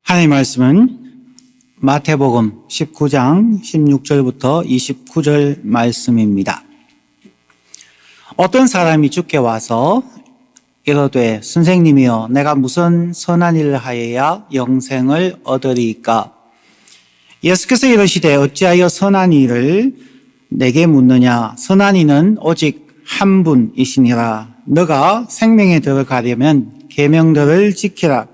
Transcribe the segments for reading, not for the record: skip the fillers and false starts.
하나님의 말씀은 마태복음 19장 16절부터 29절 말씀입니다. 어떤 사람이 주께 와서 이르되 선생님이여 내가 무슨 선한 일을 하여야 영생을 얻으리이까? 예수께서 이르시되 어찌하여 선한 일을 내게 묻느냐? 선한 이는 오직 한 분이시니라. 너가 생명에 들어가려면 계명들을 지키라.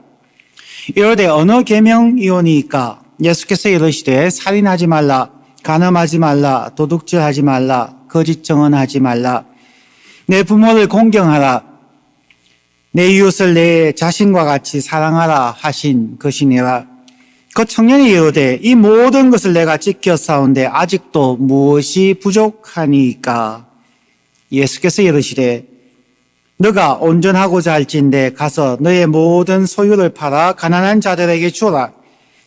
이르되 어느 계명이오니까? 예수께서 이르시되 살인하지 말라, 간음하지 말라, 도둑질하지 말라, 거짓 증언하지 말라, 내 부모를 공경하라, 내 이웃을 내 자신과 같이 사랑하라 하신 것이니라. 그 청년이 이르되 이 모든 것을 내가 지켰사온데 아직도 무엇이 부족하니까? 예수께서 이르시되 너가 온전하고자 할진대 가서 너의 모든 소유를 팔아 가난한 자들에게 주라.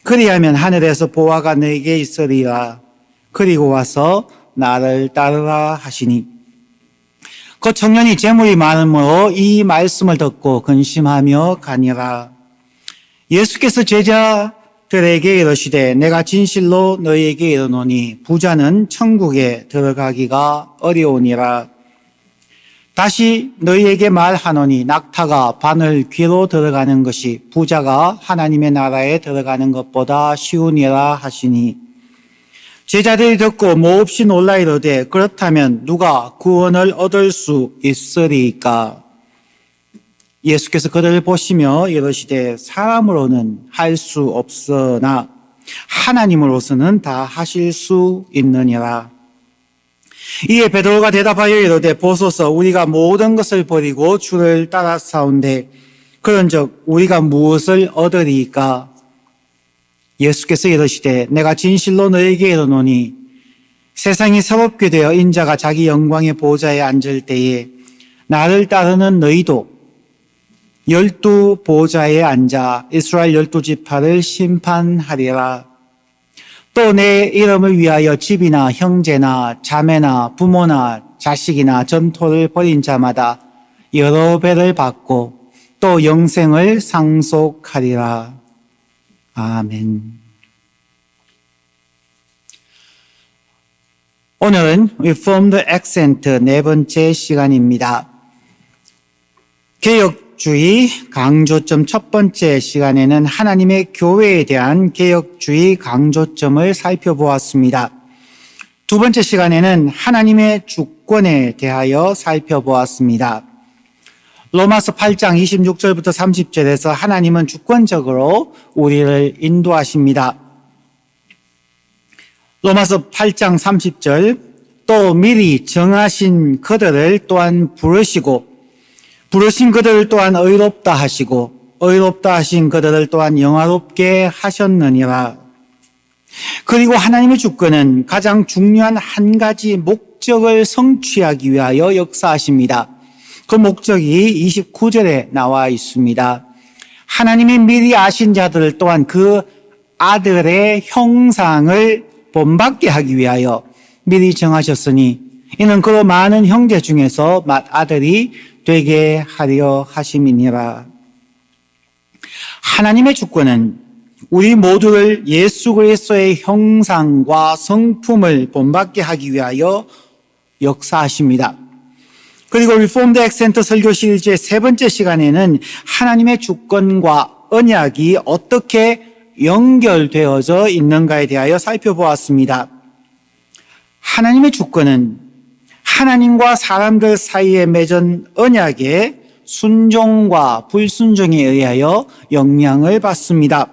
그리하면 하늘에서 보화가 너에게 있으리라. 그리고 와서 나를 따르라 하시니 그 청년이 재물이 많으므로 이 말씀을 듣고 근심하며 가니라. 예수께서 제자들에게 이르시되 내가 진실로 너희에게 이르노니 부자는 천국에 들어가기가 어려우니라. 다시 너희에게 말하노니 낙타가 바늘 귀로 들어가는 것이 부자가 하나님의 나라에 들어가는 것보다 쉬우니라 하시니 제자들이 듣고 몹시 놀라 이르되 그렇다면 누가 구원을 얻을 수 있으리까? 예수께서 그들을 보시며 이르시되 사람으로는 할 수 없으나 하나님으로서는 다 하실 수 있느니라. 이에 베드로가 대답하여 이르되 보소서 우리가 모든 것을 버리고 주를 따라사온데 그런즉 우리가 무엇을 얻으리이까? 예수께서 이르시되 내가 진실로 너에게 이르노니 세상이 새롭게 되어 인자가 자기 영광의 보좌에 앉을 때에 나를 따르는 너희도 12 보좌에 앉아 이스라엘 12지파를 심판하리라. 또 내 이름을 위하여 집이나 형제나 자매나 부모나 자식이나 전토를 벌인 자마다 여러 배를 받고 또 영생을 상속하리라. 아멘. 오늘은 Reformed Accent 네 번째 시간입니다. 개혁주의 강조점 첫 번째 시간에는 하나님의 교회에 대한 개혁주의 강조점을 살펴보았습니다. 두 번째 시간에는 하나님의 주권에 대하여 살펴보았습니다. 로마서 8장 26절부터 30절에서 하나님은 주권적으로 우리를 인도하십니다. 로마서 8장 30절 또 미리 정하신 그들을 또한 부르신 그들을 또한 의롭다 하시고 의롭다 하신 그들을 또한 영화롭게 하셨느니라. 그리고 하나님의 주권은 가장 중요한 한 가지 목적을 성취하기 위하여 역사하십니다. 그 목적이 29절에 나와 있습니다. 하나님이 미리 아신 자들을 또한 그 아들의 형상을 본받게 하기 위하여 미리 정하셨으니 이는 그로 많은 형제 중에서 맏아들이 되게 하려 하심이니라. 하나님의 주권은 우리 모두를 예수 그리스도의 형상과 성품을 본받게 하기 위하여 역사하십니다. 그리고 리폼드 액센트 설교 시리즈의 세 번째 시간에는 하나님의 주권과 언약이 어떻게 연결되어져 있는가에 대하여 살펴보았습니다. 하나님의 주권은 하나님과 사람들 사이에 맺은 언약의 순종과 불순종에 의하여 영향을 받습니다.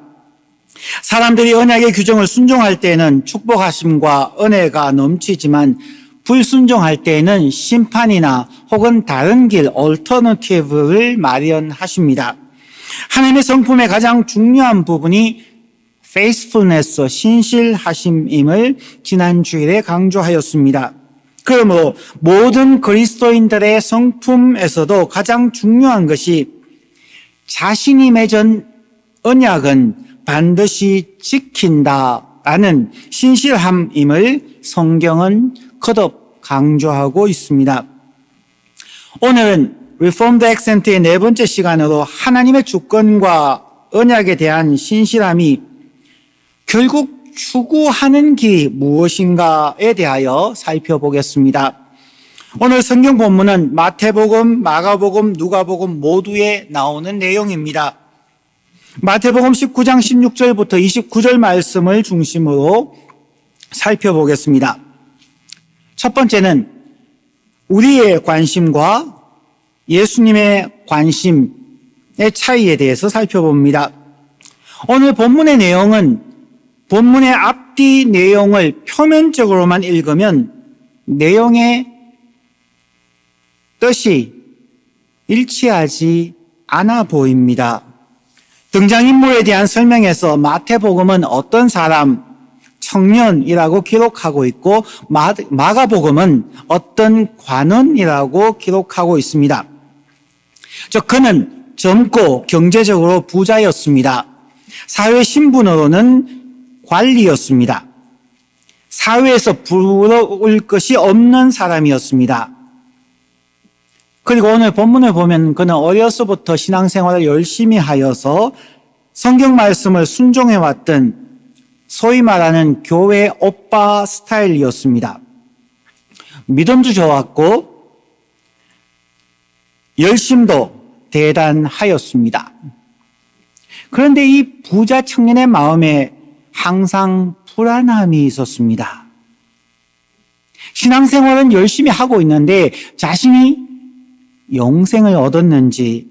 사람들이 언약의 규정을 순종할 때에는 축복하심과 은혜가 넘치지만 불순종할 때에는 심판이나 혹은 다른 길, 얼터너티브를 마련하십니다. 하나님의 성품의 가장 중요한 부분이 faithfulness, 신실하심임을 지난 주일에 강조하였습니다. 그러므로 모든 그리스도인들의 성품에서도 가장 중요한 것이 자신이 맺은 언약은 반드시 지킨다라는 신실함임을 성경은 거듭 강조하고 있습니다. 오늘은 Reformed Accent의 네 번째 시간으로 하나님의 주권과 언약에 대한 신실함이 결국 추구하는 길이 무엇인가에 대하여 살펴보겠습니다. 오늘 성경 본문은 마태복음, 마가복음, 누가복음 모두에 나오는 내용입니다. 마태복음 19장 16절부터 29절 말씀을 중심으로 살펴보겠습니다. 첫 번째는 우리의 관심과 예수님의 관심의 차이에 대해서 살펴봅니다. 오늘 본문의 내용은 본문의 앞뒤 내용을 표면적으로만 읽으면 내용의 뜻이 일치하지 않아 보입니다. 등장인물에 대한 설명에서 마태복음은 어떤 사람, 청년이라고 기록하고 있고 마가복음은 어떤 관원이라고 기록하고 있습니다. 그는 젊고 경제적으로 부자였습니다. 사회 신분으로는 관리였습니다. 사회에서 부러울 것이 없는 사람이었습니다. 그리고 오늘 본문을 보면 그는 어려서부터 신앙생활을 열심히 하여서 성경 말씀을 순종해왔던 소위 말하는 교회 오빠 스타일이었습니다. 믿음도 좋았고 열심도 대단하였습니다. 그런데 이 부자 청년의 마음에 항상 불안함이 있었습니다. 신앙생활은 열심히 하고 있는데 자신이 영생을 얻었는지,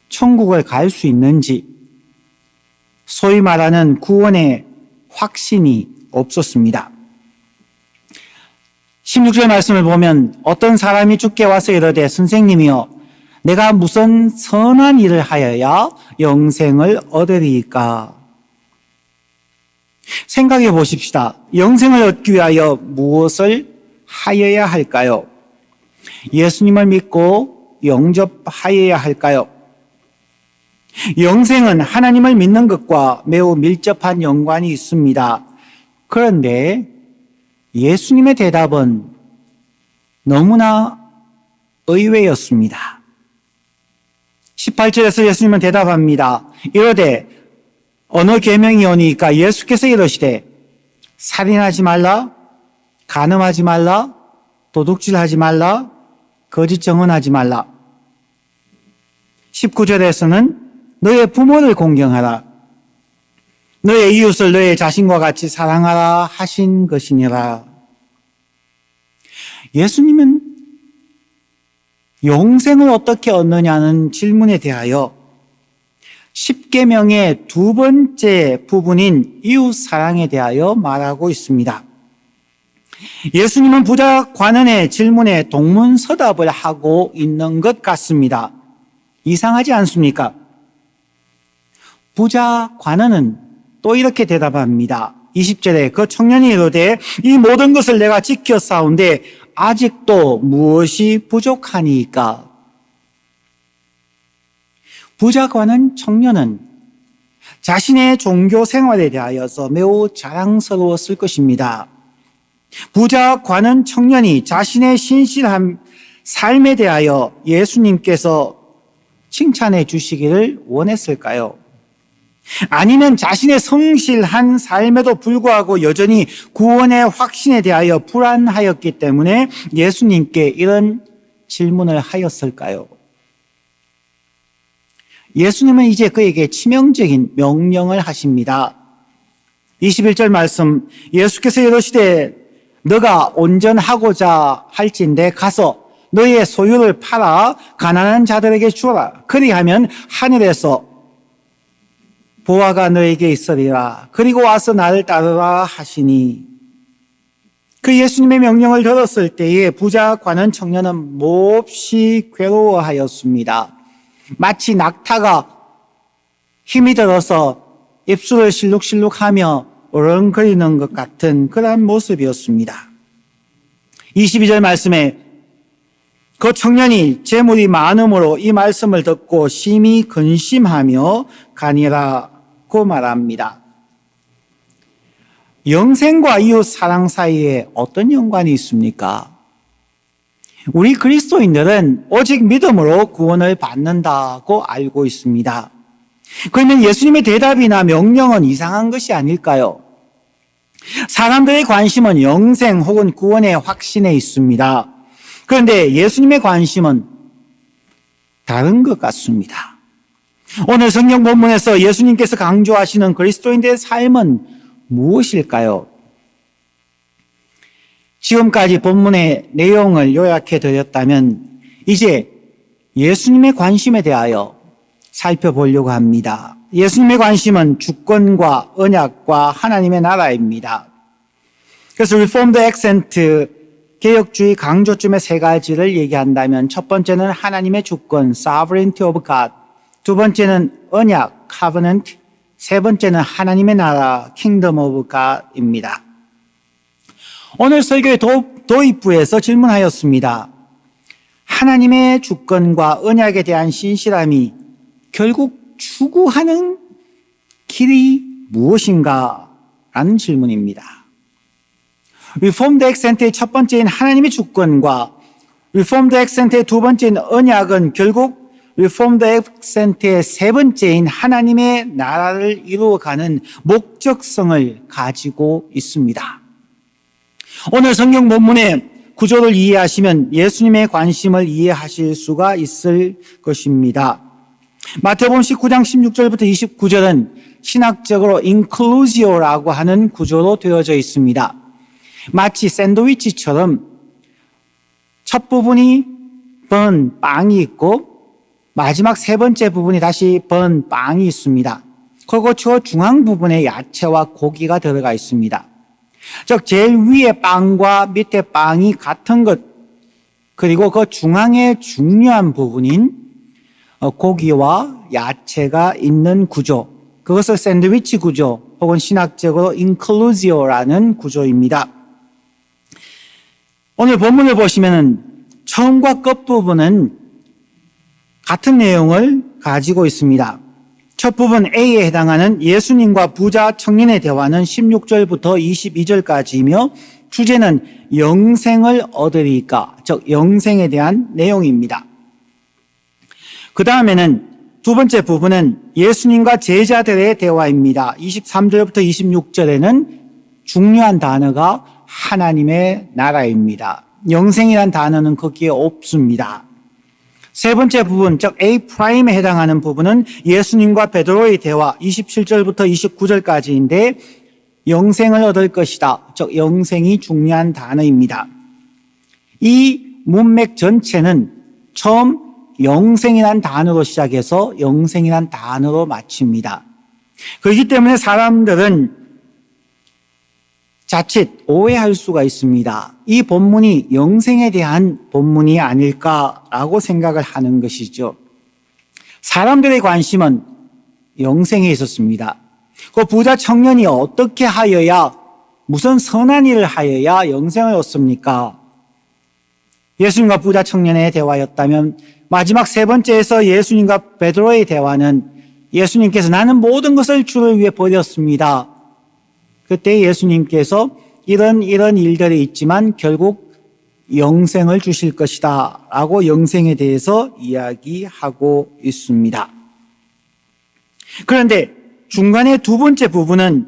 천국을 갈 수 있는지, 소위 말하는 구원의 확신이 없었습니다. 16절 말씀을 보면 어떤 사람이 주께 와서 이르되 선생님이여 내가 무슨 선한 일을 하여야 영생을 얻으리이까? 생각해 보십시다. 영생을 얻기 위하여 무엇을 하여야 할까요? 예수님을 믿고 영접하여야 할까요? 영생은 하나님을 믿는 것과 매우 밀접한 연관이 있습니다. 그런데 예수님의 대답은 너무나 의외였습니다. 18절에서 예수님은 대답합니다. 이르되 어느 계명이오니까 예수께서 이르시되 살인하지 말라, 간음하지 말라, 도둑질하지 말라, 거짓 증언하지 말라. 19절에서는 너의 부모를 공경하라. 너의 이웃을 너의 자신과 같이 사랑하라 하신 것이니라. 예수님은 영생을 어떻게 얻느냐는 질문에 대하여 10계명의 두 번째 부분인 이웃 사랑에 대하여 말하고 있습니다. 예수님은 부자 관원의 질문에 동문서답을 하고 있는 것 같습니다. 이상하지 않습니까? 부자 관원은 또 이렇게 대답합니다. 20절에 그 청년이 이르되 이 모든 것을 내가 지켰사온데 아직도 무엇이 부족하니까? 부자 관원 청년은 자신의 종교 생활에 대하여서 매우 자랑스러웠을 것입니다. 부자 관원 청년이 자신의 신실한 삶에 대하여 예수님께서 칭찬해 주시기를 원했을까요? 아니면 자신의 성실한 삶에도 불구하고 여전히 구원의 확신에 대하여 불안하였기 때문에 예수님께 이런 질문을 하였을까요? 예수님은 이제 그에게 치명적인 명령을 하십니다. 21절 말씀, 예수께서 이르시되 너가 온전하고자 할진대 가서 너의 소유를 팔아 가난한 자들에게 주어라. 그리하면 하늘에서 보화가 너에게 있으리라. 그리고 와서 나를 따르라 하시니. 그 예수님의 명령을 들었을 때에 부자 관원 청년은 몹시 괴로워하였습니다. 마치 낙타가 힘이 들어서 입술을 실룩실룩하며 어렁거리는 것 같은 그러한 모습이었습니다. 22절 말씀에 그 청년이 재물이 많음으로 이 말씀을 듣고 심히 근심하며 가니라고 말합니다. 영생과 이웃 사랑 사이에 어떤 연관이 있습니까? 우리 그리스도인들은 오직 믿음으로 구원을 받는다고 알고 있습니다. 그러면 예수님의 대답이나 명령은 이상한 것이 아닐까요? 사람들의 관심은 영생 혹은 구원의 확신에 있습니다. 그런데 예수님의 관심은 다른 것 같습니다. 오늘 성경 본문에서 예수님께서 강조하시는 그리스도인들의 삶은 무엇일까요? 지금까지 본문의 내용을 요약해 드렸다면 이제 예수님의 관심에 대하여 살펴보려고 합니다. 예수님의 관심은 주권과 언약과 하나님의 나라입니다. 그래서 리폼드 액센트 개혁주의 강조점의 세 가지를 얘기한다면 첫 번째는 하나님의 주권, sovereignty of God. 두 번째는 언약, covenant. 세 번째는 하나님의 나라, kingdom of God입니다. 오늘 설교의 도입부에서 질문하였습니다. 하나님의 주권과 언약에 대한 신실함이 결국 추구하는 길이 무엇인가? 라는 질문입니다. 리폼드 액센트의 첫 번째인 하나님의 주권과 리폼드 액센트의 두 번째인 언약은 결국 리폼드 액센트의 세 번째인 하나님의 나라를 이루어가는 목적성을 가지고 있습니다. 오늘 성경 본문의 구조를 이해하시면 예수님의 관심을 이해하실 수가 있을 것입니다. 마태복음 19장 16절부터 29절은 신학적으로 inclusio라고 하는 구조로 되어져 있습니다. 마치 샌드위치처럼 첫 부분이 번 빵이 있고 마지막 세 번째 부분이 다시 번 빵이 있습니다. 그리고 저 중앙 부분에 야채와 고기가 들어가 있습니다. 즉 제일 위에 빵과 밑에 빵이 같은 것, 그리고 그 중앙의 중요한 부분인 고기와 야채가 있는 구조, 그것을 샌드위치 구조 혹은 신학적으로 인클루지오라는 구조입니다. 오늘 본문을 보시면 처음과 끝부분은 같은 내용을 가지고 있습니다. 첫 부분 A에 해당하는 예수님과 부자 청년의 대화는 16절부터 22절까지이며 주제는 영생을 얻으리까, 즉 영생에 대한 내용입니다. 그 다음에는 두 번째 부분은 예수님과 제자들의 대화입니다. 23절부터 26절에는 중요한 단어가 하나님의 나라입니다. 영생이란 단어는 거기에 없습니다. 세 번째 부분, 즉 A'에 해당하는 부분은 예수님과 베드로의 대화 27절부터 29절까지인데 영생을 얻을 것이다. 즉 영생이 중요한 단어입니다. 이 문맥 전체는 처음 영생이란 단어로 시작해서 영생이란 단어로 마칩니다. 그렇기 때문에 사람들은 자칫 오해할 수가 있습니다. 이 본문이 영생에 대한 본문이 아닐까라고 생각을 하는 것이죠. 사람들의 관심은 영생에 있었습니다. 그 부자 청년이 어떻게 하여야, 무슨 선한 일을 하여야 영생을 얻습니까? 예수님과 부자 청년의 대화였다면 마지막 세 번째에서 예수님과 베드로의 대화는 예수님께서 나는 모든 것을 주를 위해 버렸습니다. 그때 예수님께서 이런 일들이 있지만 결국 영생을 주실 것이다 라고 영생에 대해서 이야기하고 있습니다. 그런데 중간에 두 번째 부분은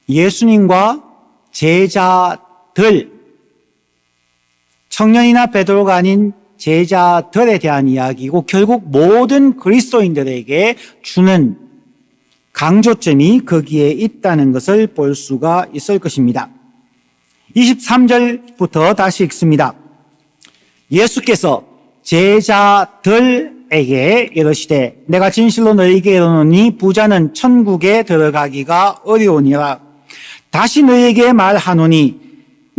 예수님과 제자들, 청년이나 베드로가 아닌 제자들에 대한 이야기고 결국 모든 그리스도인들에게 주는 강조점이 거기에 있다는 것을 볼 수가 있을 것입니다. 23절부터 다시 읽습니다. 예수께서 제자들에게 이르시되 내가 진실로 너희에게 이르노니 부자는 천국에 들어가기가 어려우니라. 다시 너희에게 말하노니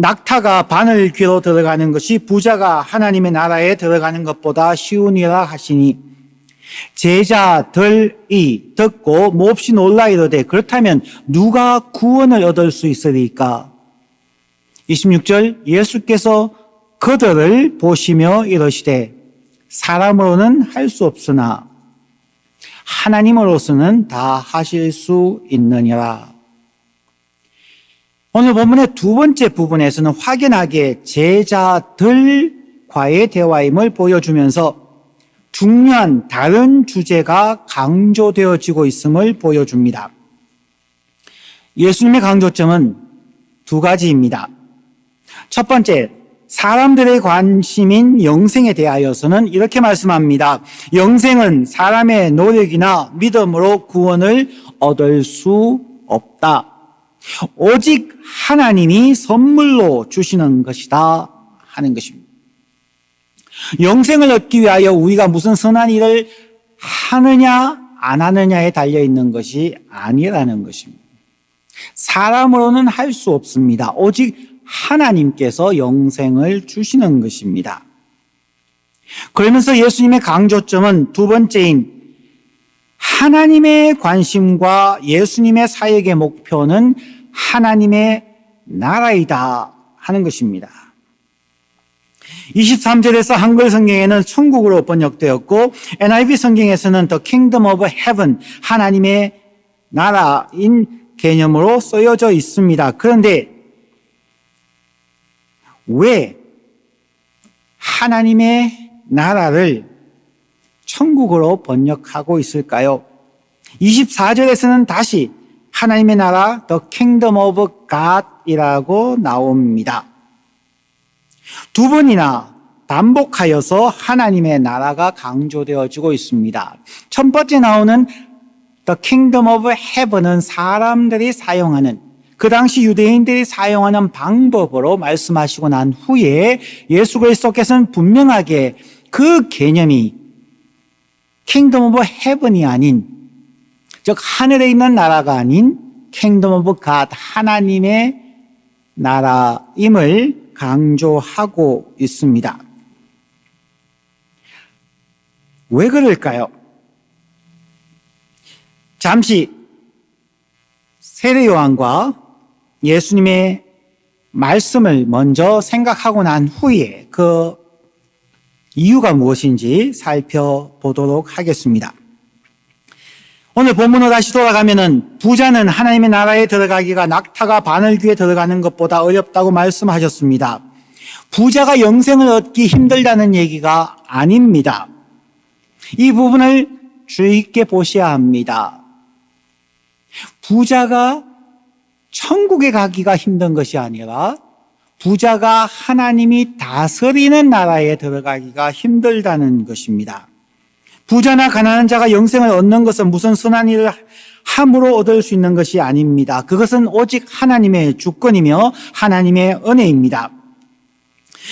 낙타가 바늘 귀로 들어가는 것이 부자가 하나님의 나라에 들어가는 것보다 쉬우니라 하시니 제자들이 듣고 몹시 놀라 이르되 그렇다면 누가 구원을 얻을 수 있으리까? 26절 예수께서 그들을 보시며 이르시되 사람으로는 할 수 없으나 하나님으로서는 다 하실 수 있느니라. 오늘 본문의 두 번째 부분에서는 확연하게 제자들과의 대화임을 보여주면서 중요한 다른 주제가 강조되어지고 있음을 보여줍니다. 예수님의 강조점은 두 가지입니다. 첫 번째, 사람들의 관심인 영생에 대하여서는 이렇게 말씀합니다. 영생은 사람의 노력이나 믿음으로 구원을 얻을 수 없다. 오직 하나님이 선물로 주시는 것이다 하는 것입니다. 영생을 얻기 위하여 우리가 무슨 선한 일을 하느냐 안 하느냐에 달려있는 것이 아니라는 것입니다. 사람으로는 할 수 없습니다. 오직 하나님께서 영생을 주시는 것입니다. 그러면서 예수님의 강조점은 두 번째인 하나님의 관심과 예수님의 사역의 목표는 하나님의 나라이다 하는 것입니다. 23절에서 한글 성경에는 천국으로 번역되었고 NIV 성경에서는 The Kingdom of Heaven, 하나님의 나라인 개념으로 쓰여져 있습니다. 그런데 왜 하나님의 나라를 천국으로 번역하고 있을까요? 24절에서는 다시 하나님의 나라 The Kingdom of God이라고 나옵니다. 두 번이나 반복하여서 하나님의 나라가 강조되어지고 있습니다. 첫 번째 나오는 The Kingdom of Heaven은 사람들이 사용하는, 그 당시 유대인들이 사용하는 방법으로 말씀하시고 난 후에 예수 그리스도께서는 분명하게 그 개념이 Kingdom of Heaven이 아닌, 즉 하늘에 있는 나라가 아닌 Kingdom of God, 하나님의 나라임을 강조하고 있습니다. 왜 그럴까요? 잠시 세례 요한과 예수님의 말씀을 먼저 생각하고 난 후에 그 이유가 무엇인지 살펴보도록 하겠습니다. 오늘 본문으로 다시 돌아가면은 부자는 하나님의 나라에 들어가기가 낙타가 바늘귀에 들어가는 것보다 어렵다고 말씀하셨습니다. 부자가 영생을 얻기 힘들다는 얘기가 아닙니다. 이 부분을 주의 깊게 보셔야 합니다. 부자가 천국에 가기가 힘든 것이 아니라 부자가 하나님이 다스리는 나라에 들어가기가 힘들다는 것입니다. 부자나 가난한 자가 영생을 얻는 것은 무슨 선한 일을 함으로 얻을 수 있는 것이 아닙니다. 그것은 오직 하나님의 주권이며 하나님의 은혜입니다.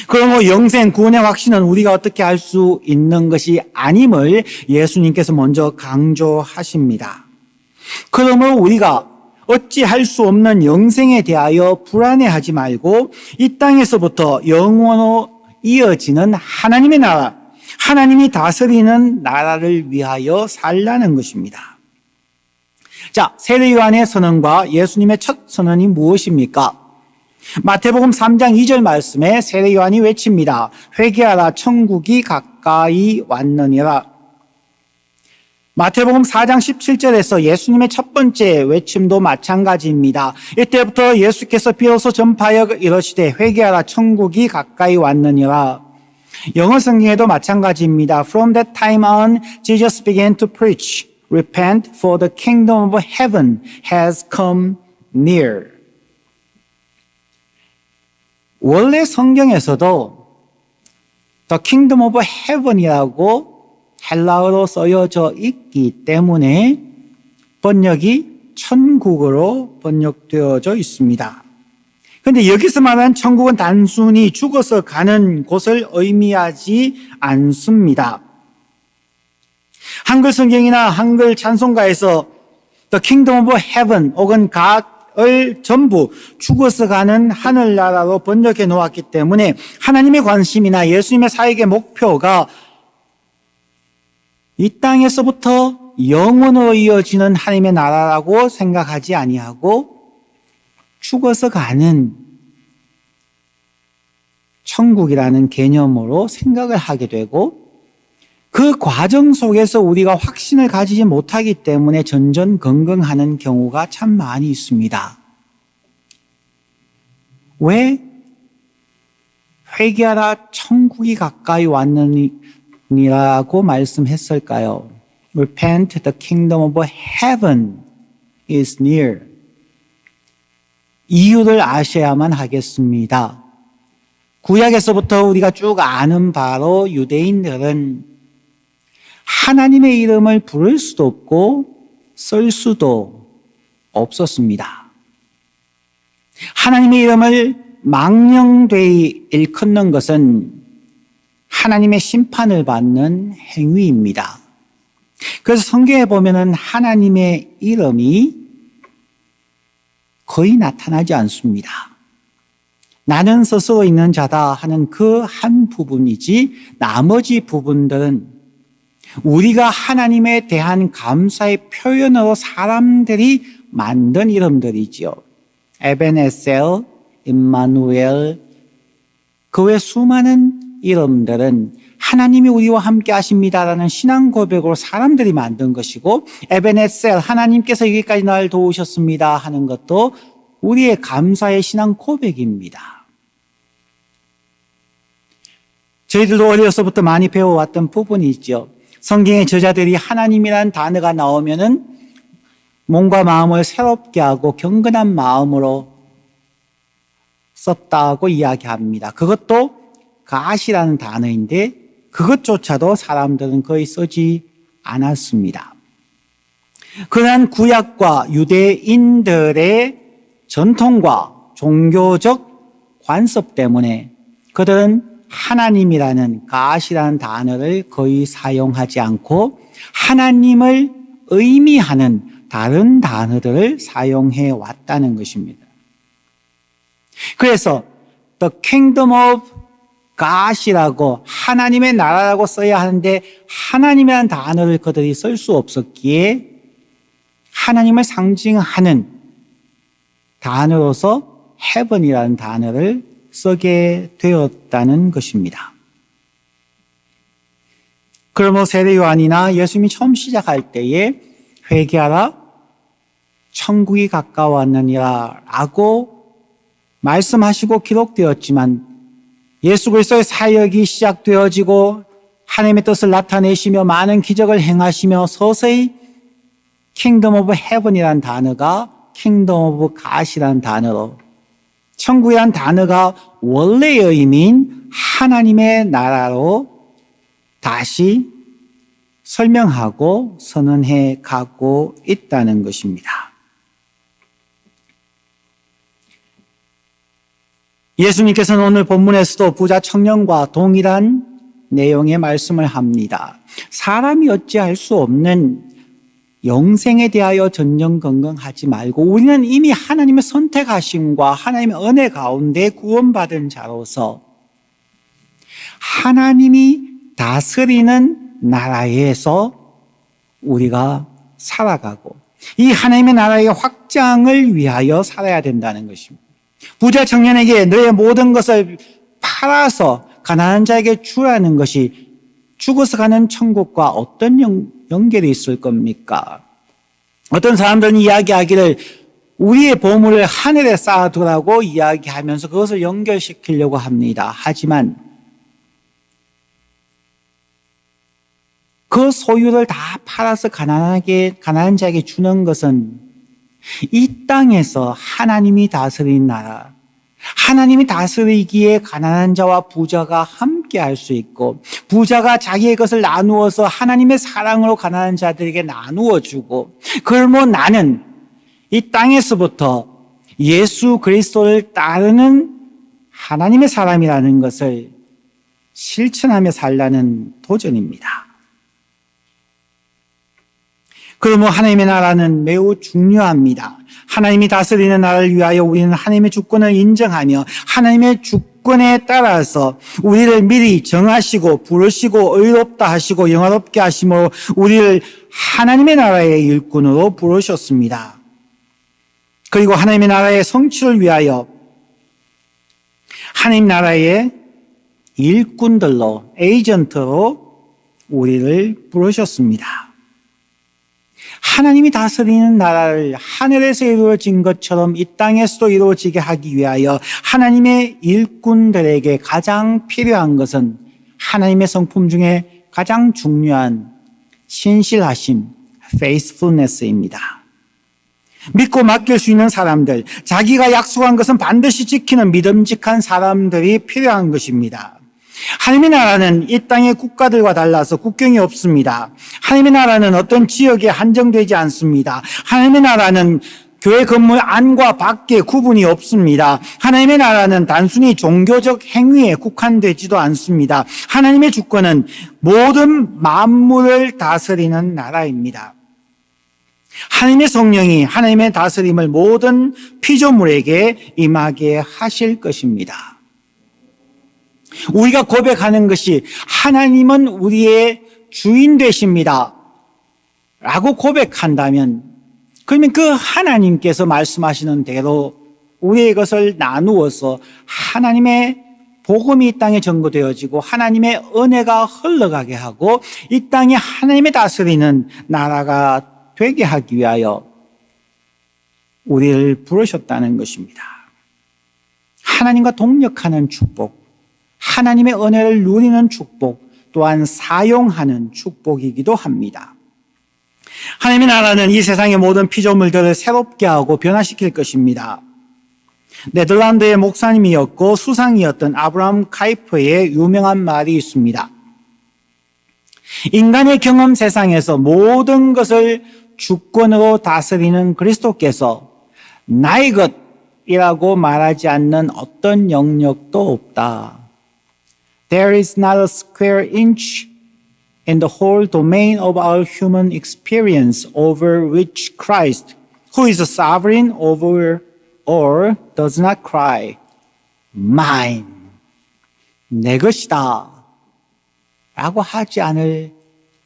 그러므로 영생, 구원의 확신은 우리가 어떻게 할 수 있는 것이 아님을 예수님께서 먼저 강조하십니다. 그러므로 우리가 어찌할 수 없는 영생에 대하여 불안해하지 말고 이 땅에서부터 영원으로 이어지는 하나님의 나라, 하나님이 다스리는 나라를 위하여 살라는 것입니다. 자, 세례 요한의 선언과 예수님의 첫 선언이 무엇입니까? 마태복음 3장 2절 말씀에 세례 요한이 외칩니다. 회개하라, 천국이 가까이 왔느니라. 마태복음 4장 17절에서 예수님의 첫 번째 외침도 마찬가지입니다. 이때부터 예수께서 비로소 전파하여 이르시되 회개하라, 천국이 가까이 왔느니라. 영어 성경에도 마찬가지입니다. From that time on, Jesus began to preach, repent, for the kingdom of heaven has come near. 원래 성경에서도 The kingdom of heaven이라고 헬라어로 쓰여져 있기 때문에 번역이 천국으로 번역되어져 있습니다. 그런데 여기서 말하는 천국은 단순히 죽어서 가는 곳을 의미하지 않습니다. 한글 성경이나 한글 찬송가에서 The kingdom of heaven 혹은 God을 전부 죽어서 가는 하늘나라로 번역해 놓았기 때문에 하나님의 관심이나 예수님의 사역의 목표가 이 땅에서부터 영원으로 이어지는 하나님의 나라라고 생각하지 아니하고 죽어서 가는 천국이라는 개념으로 생각을 하게 되고 그 과정 속에서 우리가 확신을 가지지 못하기 때문에 전전긍긍하는 경우가 참 많이 있습니다. 왜 회개하라 천국이 가까이 왔느니 이라고 말씀했을까요? Repent, the kingdom of heaven is near. 이유를 아셔야만 하겠습니다. 구약에서부터 우리가 쭉 아는 바로 유대인들은 하나님의 이름을 부를 수도 없고 쓸 수도 없었습니다. 하나님의 이름을 망령되이 일컫는 것은 하나님의 심판을 받는 행위입니다. 그래서 성경에 보면은 하나님의 이름이 거의 나타나지 않습니다. 나는 스스로 있는 자다 하는 그 한 부분이지 나머지 부분들은 우리가 하나님에 대한 감사의 표현으로 사람들이 만든 이름들이지요. 에베네셀, 임마누엘, 그 외 수많은 이름들은 하나님이 우리와 함께 하십니다라는 신앙 고백으로 사람들이 만든 것이고, 에베네셀, 하나님께서 여기까지 날 도우셨습니다 하는 것도 우리의 감사의 신앙 고백입니다. 저희들도 어려서부터 많이 배워왔던 부분이 있죠. 성경의 저자들이 하나님이라는 단어가 나오면은 몸과 마음을 새롭게 하고 경건한 마음으로 썼다고 이야기합니다. 그것도 가시라는 단어인데 그것조차도 사람들은 거의 쓰지 않았습니다. 그러한 구약과 유대인들의 전통과 종교적 관습 때문에 그들은 하나님이라는 가시라는 단어를 거의 사용하지 않고 하나님을 의미하는 다른 단어들을 사용해 왔다는 것입니다. 그래서 The Kingdom of God이라고 하나님의 나라라고 써야 하는데 하나님이라는 단어를 그들이 쓸 수 없었기에 하나님을 상징하는 단어로서 Heaven이라는 단어를 쓰게 되었다는 것입니다. 그러므로 세례 요한이나 예수님이 처음 시작할 때에 회개하라 천국이 가까웠느니라 라고 말씀하시고 기록되었지만 예수 그리스도의 사역이 시작되어지고 하나님의 뜻을 나타내시며 많은 기적을 행하시며 서서히 Kingdom of Heaven이라는 단어가 Kingdom of God이라는 단어로 천국이라는 단어가 원래의 의미인 하나님의 나라로 다시 설명하고 선언해 가고 있다는 것입니다. 예수님께서는 오늘 본문에서도 부자 청년과 동일한 내용의 말씀을 합니다. 사람이 어찌할 수 없는 영생에 대하여 전전긍긍하지 말고 우리는 이미 하나님의 선택하심과 하나님의 은혜 가운데 구원받은 자로서 하나님이 다스리는 나라에서 우리가 살아가고 이 하나님의 나라의 확장을 위하여 살아야 된다는 것입니다. 부자 청년에게 너의 모든 것을 팔아서 가난한 자에게 주라는 것이 죽어서 가는 천국과 어떤 연결이 있을 겁니까? 어떤 사람들은 이야기하기를 우리의 보물을 하늘에 쌓아두라고 이야기하면서 그것을 연결시키려고 합니다. 하지만 그 소유를 다 팔아서 가난한 자에게 주는 것은 이 땅에서 하나님이 다스리는 나라, 하나님이 다스리기에 가난한 자와 부자가 함께 할 수 있고 부자가 자기의 것을 나누어서 하나님의 사랑으로 가난한 자들에게 나누어 주고 그러면 나는 이 땅에서부터 예수 그리스도를 따르는 하나님의 사람이라는 것을 실천하며 살라는 도전입니다. 그러므로 하나님의 나라는 매우 중요합니다. 하나님이 다스리는 나라를 위하여 우리는 하나님의 주권을 인정하며 하나님의 주권에 따라서 우리를 미리 정하시고 부르시고 의롭다 하시고 영화롭게 하시며 우리를 하나님의 나라의 일꾼으로 부르셨습니다. 그리고 하나님의 나라의 성취를 위하여 하나님 나라의 일꾼들로 에이전트로 우리를 부르셨습니다. 하나님이 다스리는 나라를 하늘에서 이루어진 것처럼 이 땅에서도 이루어지게 하기 위하여 하나님의 일꾼들에게 가장 필요한 것은 하나님의 성품 중에 가장 중요한 신실하심, faithfulness입니다. 믿고 맡길 수 있는 사람들, 자기가 약속한 것은 반드시 지키는 믿음직한 사람들이 필요한 것입니다. 하나님의 나라는 이 땅의 국가들과 달라서 국경이 없습니다. 하나님의 나라는 어떤 지역에 한정되지 않습니다. 하나님의 나라는 교회 건물 안과 밖에 구분이 없습니다. 하나님의 나라는 단순히 종교적 행위에 국한되지도 않습니다. 하나님의 주권은 모든 만물을 다스리는 나라입니다. 하나님의 성령이 하나님의 다스림을 모든 피조물에게 임하게 하실 것입니다. 우리가 고백하는 것이 하나님은 우리의 주인 되십니다 라고 고백한다면, 그러면 그 하나님께서 말씀하시는 대로 우리의 것을 나누어서 하나님의 복음이 이 땅에 전거되어지고 하나님의 은혜가 흘러가게 하고 이 땅에 하나님의 다스리는 나라가 되게 하기 위하여 우리를 부르셨다는 것입니다. 하나님과 동역하는 축복, 하나님의 은혜를 누리는 축복, 또한 사용하는 축복이기도 합니다. 하나님의 나라는 이 세상의 모든 피조물들을 새롭게 하고 변화시킬 것입니다. 네덜란드의 목사님이었고 수상이었던 아브라함 카이퍼의 유명한 말이 있습니다. 인간의 경험 세상에서 모든 것을 주권으로 다스리는 그리스도께서 나의 것이라고 말하지 않는 어떤 영역도 없다. There is not a square inch in the whole domain of our human experience over which Christ, who is sovereign over all, does not cry, mine, 내 것이다 라고 하지 않을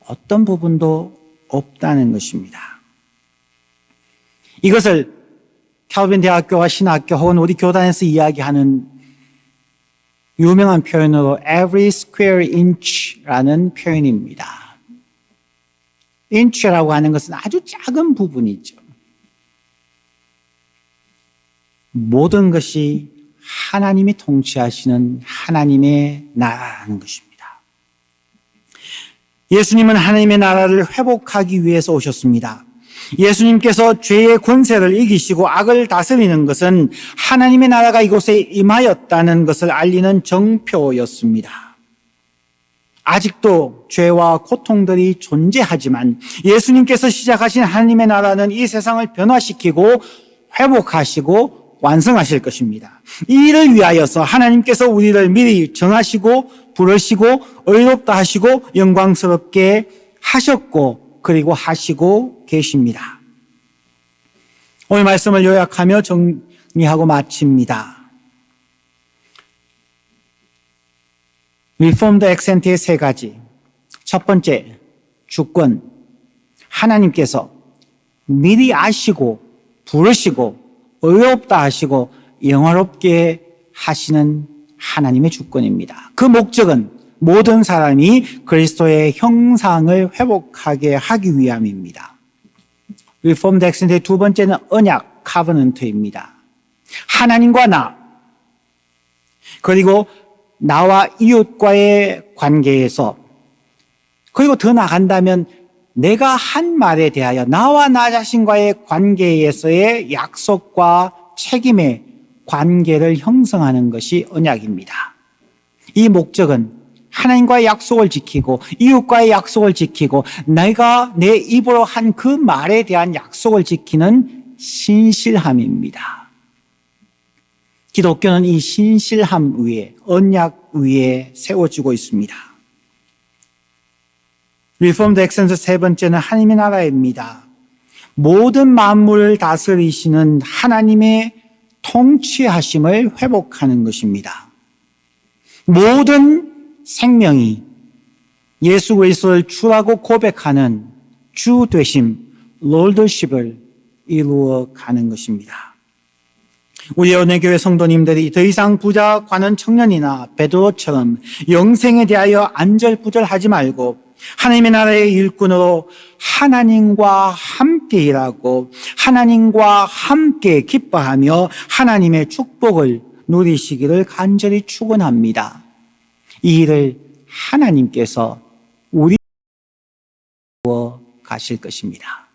어떤 부분도 없다는 것입니다. 이것을 캘빈 대학교와 신학교 혹은 우리 교단에서 이야기하는 유명한 표현으로 every square inch라는 표현입니다. inch라고 하는 것은 아주 작은 부분이죠. 모든 것이 하나님이 통치하시는 하나님의 나라라는 것입니다. 예수님은 하나님의 나라를 회복하기 위해서 오셨습니다. 예수님께서 죄의 권세를 이기시고 악을 다스리는 것은 하나님의 나라가 이곳에 임하였다는 것을 알리는 정표였습니다. 아직도 죄와 고통들이 존재하지만 예수님께서 시작하신 하나님의 나라는 이 세상을 변화시키고 회복하시고 완성하실 것입니다. 이 일을 위하여서 하나님께서 우리를 미리 정하시고 부르시고 의롭다 하시고 영광스럽게 하셨고 그리고 하시고 계십니다. 오늘 말씀을 요약하며 정리하고 마칩니다. 리폼드 액센트의 세 가지. 첫 번째, 주권. 하나님께서 미리 아시고 부르시고 의롭다 하시고 영화롭게 하시는 하나님의 주권입니다. 그 목적은 모든 사람이 그리스도의 형상을 회복하게 하기 위함입니다. 리폼드 액센트의 두 번째는 언약, 카버넌트입니다. 하나님과 나, 그리고 나와 이웃과의 관계에서, 그리고 더 나아간다면 내가 한 말에 대하여 나와 나 자신과의 관계에서의 약속과 책임의 관계를 형성하는 것이 언약입니다. 이 목적은 하나님과의 약속을 지키고 이웃과의 약속을 지키고 내가 내 입으로 한 그 말에 대한 약속을 지키는 신실함입니다. 기독교는 이 신실함 위에, 언약 위에 세워지고 있습니다. 리폼드 액센트 세 번째는 하나님의 나라입니다. 모든 만물을 다스리시는 하나님의 통치하심을 회복하는 것입니다. 모든 생명이 예수 그리스도를 주라고 고백하는 주 되심, 롤더십을 이루어 가는 것입니다. 우리 연회교회 성도님들이 더 이상 부자 관원 청년이나 베드로처럼 영생에 대하여 안절부절하지 말고 하나님의 나라의 일꾼으로 하나님과 함께 일하고 하나님과 함께 기뻐하며 하나님의 축복을 누리시기를 간절히 축원합니다. 이 일을 하나님께서 하실 것입니다.